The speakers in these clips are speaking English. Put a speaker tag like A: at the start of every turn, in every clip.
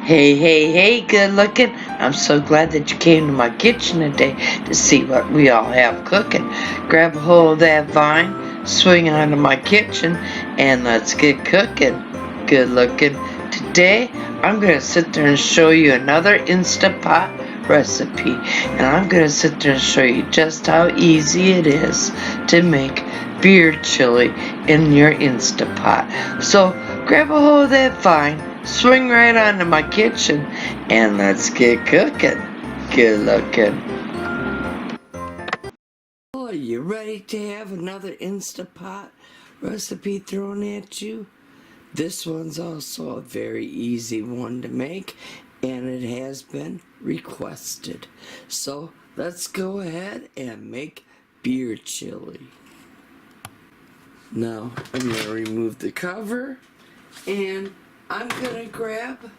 A: Hey, hey, hey, good looking. I'm so glad that you came to my kitchen today to see what we all have cooking. Grab a hold of that vine, swing onto my kitchen, and let's get cooking. Good looking. Today, I'm going to sit there and show you another Instapot recipe. And I'm going to sit there and show you just how easy it is to make beer chili in your Instapot. So, grab a hold of that vine, swing right onto my kitchen, and let's get cooking. Good looking. Are you ready to have another Instapot recipe thrown at you? This one's also a very easy one to make, and it has been requested. So let's go ahead and make beer chili. Now I'm going to remove the cover, and I'm going to grab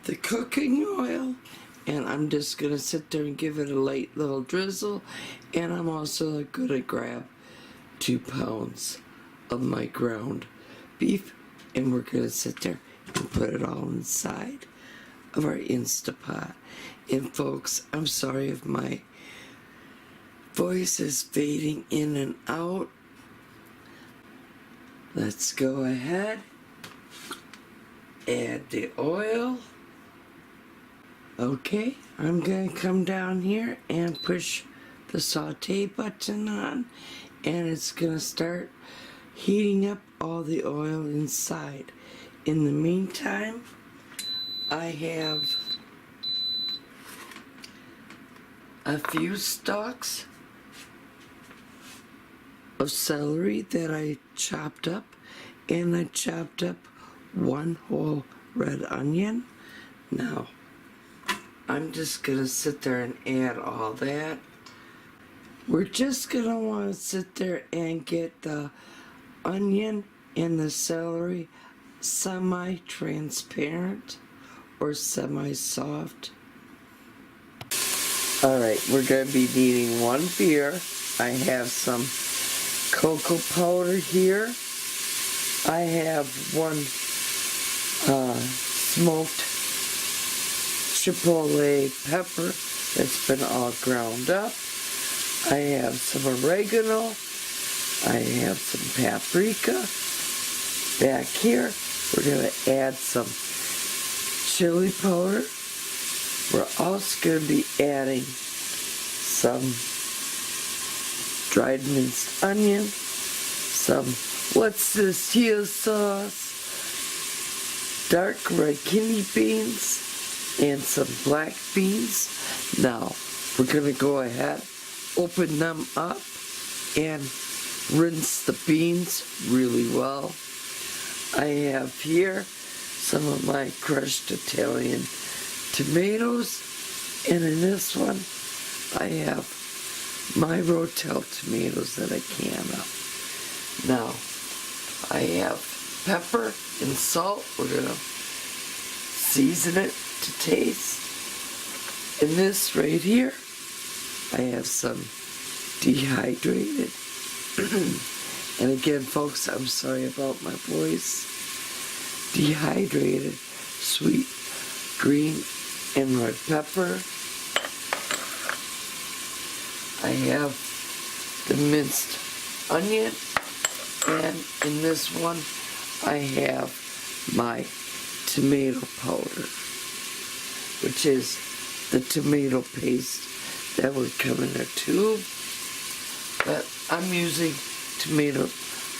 A: the cooking oil, and I'm just going to sit there and give it a light little drizzle. And I'm also going to grab 2 pounds of my ground beef, and we're going to sit there and put it all inside of our Instapot. And folks, I'm sorry if my voice is fading in and out. Let's go ahead, add the oil. Okay, I'm going to come down here and push the saute button on, and it's going to start heating up all the oil inside. In the meantime, I have a few stalks of celery that I chopped up, and I chopped up 1 whole red onion. Now, I'm just going to sit there and add all that. We're just going to want to sit there and get the onion and the celery semi-transparent or semi-soft. Alright, we're going to be needing 1 beer. I have some cocoa powder here. I have 1 smoked chipotle pepper that's been all ground up. I have some oregano. I have some paprika. Back here, we're going to add some chili powder. We're also going to be adding some dried minced onion, some Worcestershire sauce, dark red kidney beans, and some black beans. Now, we're going to go ahead, open them up, and rinse the beans really well. I have here some of my crushed Italian tomatoes, and in this one, I have my Rotel tomatoes that I can up. Now, I have pepper and salt. We're going to season it to taste. In this right here, I have some dehydrated. And again, folks, I'm sorry about my voice. Dehydrated sweet green and red pepper. I have the minced onion, and in this one I have my tomato powder, which is the tomato paste that would come in a tube, but I'm using tomato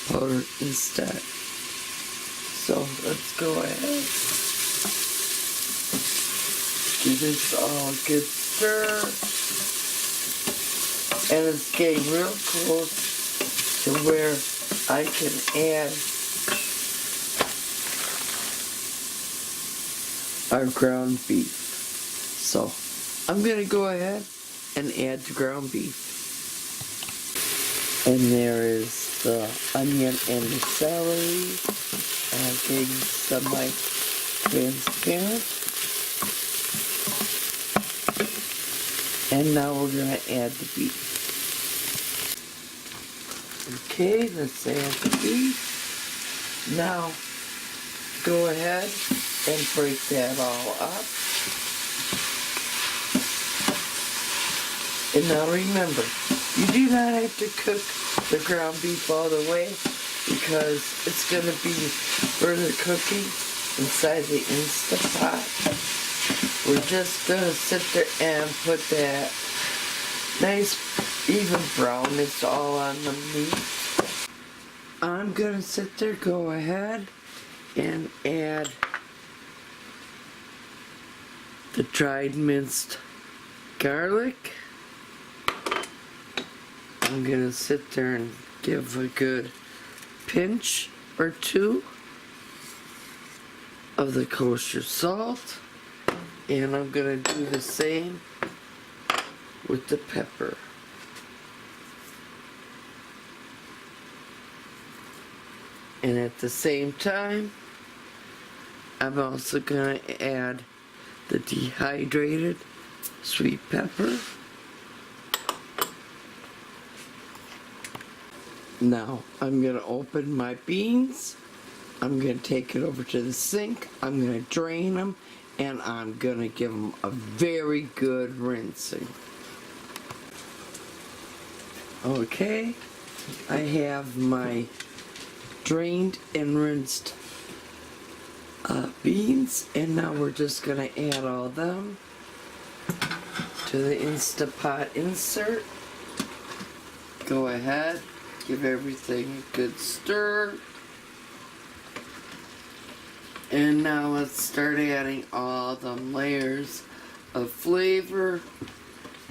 A: powder instead. So let's go ahead, give this all a good stir, and it's getting real close to where I can add our ground beef. So I'm going to go ahead and add the ground beef. And there is the onion and the celery, getting semi-transparent. And now we're going to add the beef. Okay, let's add the beef. Now, go ahead and break that all up. And now remember, you do not have to cook the ground beef all the way because it's going to be further cooking inside the Instapot. We're just going to sit there and put that nice even brown. It's all on the meat. I'm going to sit there, go ahead and add the dried minced garlic. I'm gonna sit there and give a good pinch or two of the kosher salt, and I'm gonna do the same with the pepper. And at the same time, I'm also gonna add the dehydrated sweet pepper. Now, I'm going to open my beans, I'm going to take it over to the sink, I'm going to drain them, and I'm going to give them a very good rinsing. Okay, I have my drained and rinsed beans, and now we're just going to add all them to the Instapot insert. Go ahead. Give everything a good stir. And now let's start adding all the layers of flavor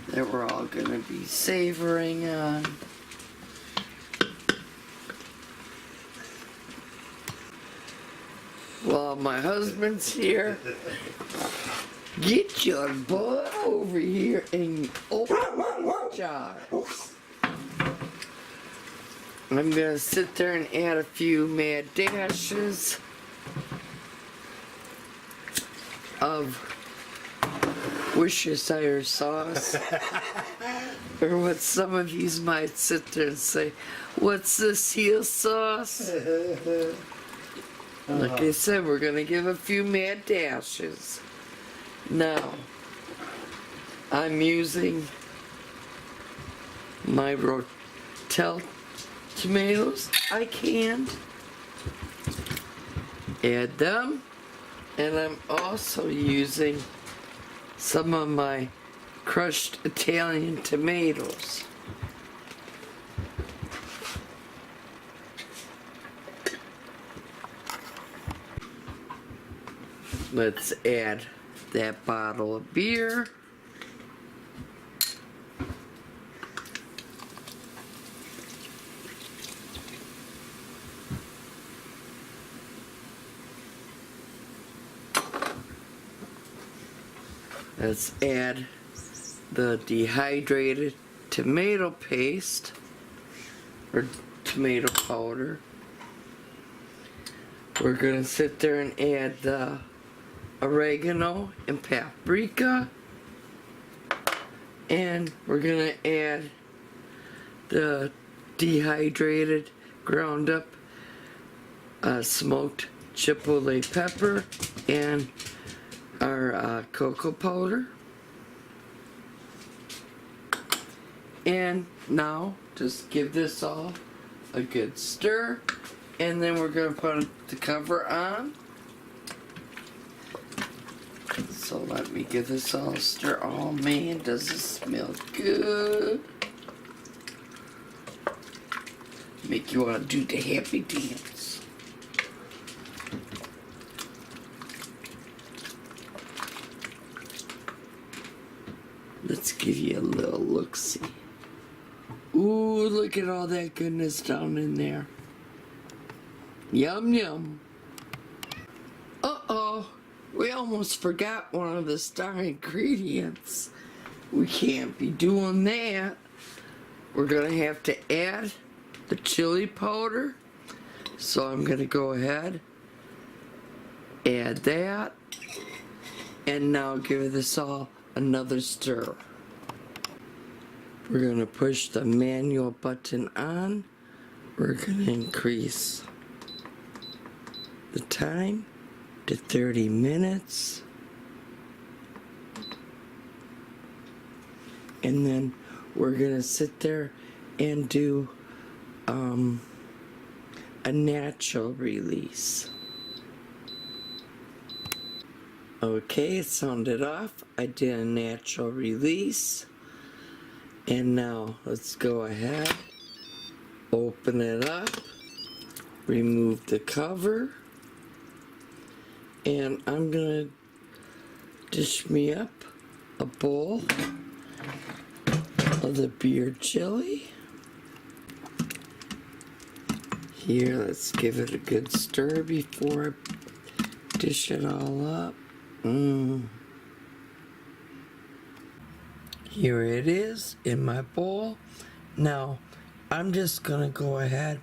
A: that we're all going to be savoring on. While my husband's here, get your boy over here and open the jars. I'm going to sit there and add a few mad dashes of Worcestershire sauce. Or what some of you might sit there and say, what's this here sauce? Like I said, we're going to give a few mad dashes. Now, I'm using my rotel tomatoes I canned. Add them, and I'm also using some of my crushed Italian tomatoes. Let's add that bottle of beer. Let's add the dehydrated tomato paste or tomato powder. We're going to sit there and add the oregano and paprika, and we're going to add the dehydrated ground up smoked chipotle pepper and our cocoa powder. And now just give this all a good stir, and then we're going to put the cover on. So let me give this all a stir. Oh man, does this smell good. Make you want to do the happy dance. Let's give you a little look-see. Ooh, look at all that goodness down in there. Yum, yum. Uh-oh, we almost forgot one of the star ingredients. We can't be doing that. We're gonna have to add the chili powder. So I'm gonna go ahead, add that, and now give this all another stir. We're going to push the manual button on. We're going to increase the time. to 30 minutes. And then we're going to sit there and do a natural release. Okay, it sounded off. I did a natural release. And now let's go ahead, open it up, remove the cover, and I'm gonna dish me up a bowl of the beer chili. Here, let's give it a good stir before I dish it all up. Here it is in my bowl. Now, I'm just gonna go ahead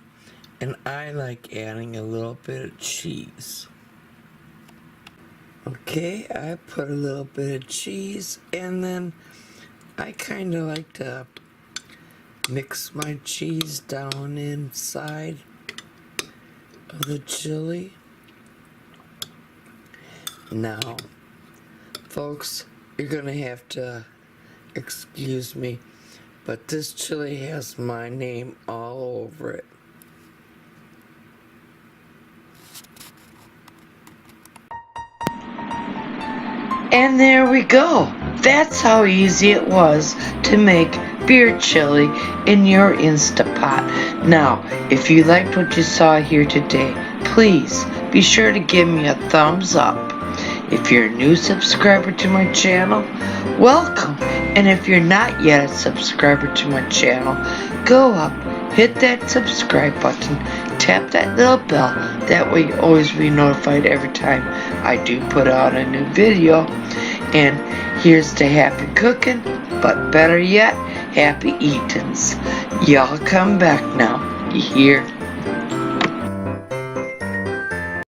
A: and I like adding a little bit of cheese. Okay, I put a little bit of cheese, and then I kind of like to mix my cheese down inside of the chili. Now, folks, you're gonna have to excuse me, but this chili has my name all over it. And there we go. That's how easy it was to make beer chili in your Instapot. Now, if you liked what you saw here today, please be sure to give me a thumbs up. If you're a new subscriber to my channel, welcome. And if you're not yet a subscriber to my channel, go up, hit that subscribe button, tap that little bell. That way you always be notified every time I do put out a new video. And here's to happy cooking, but better yet, happy eatings. Y'all come back now. You hear?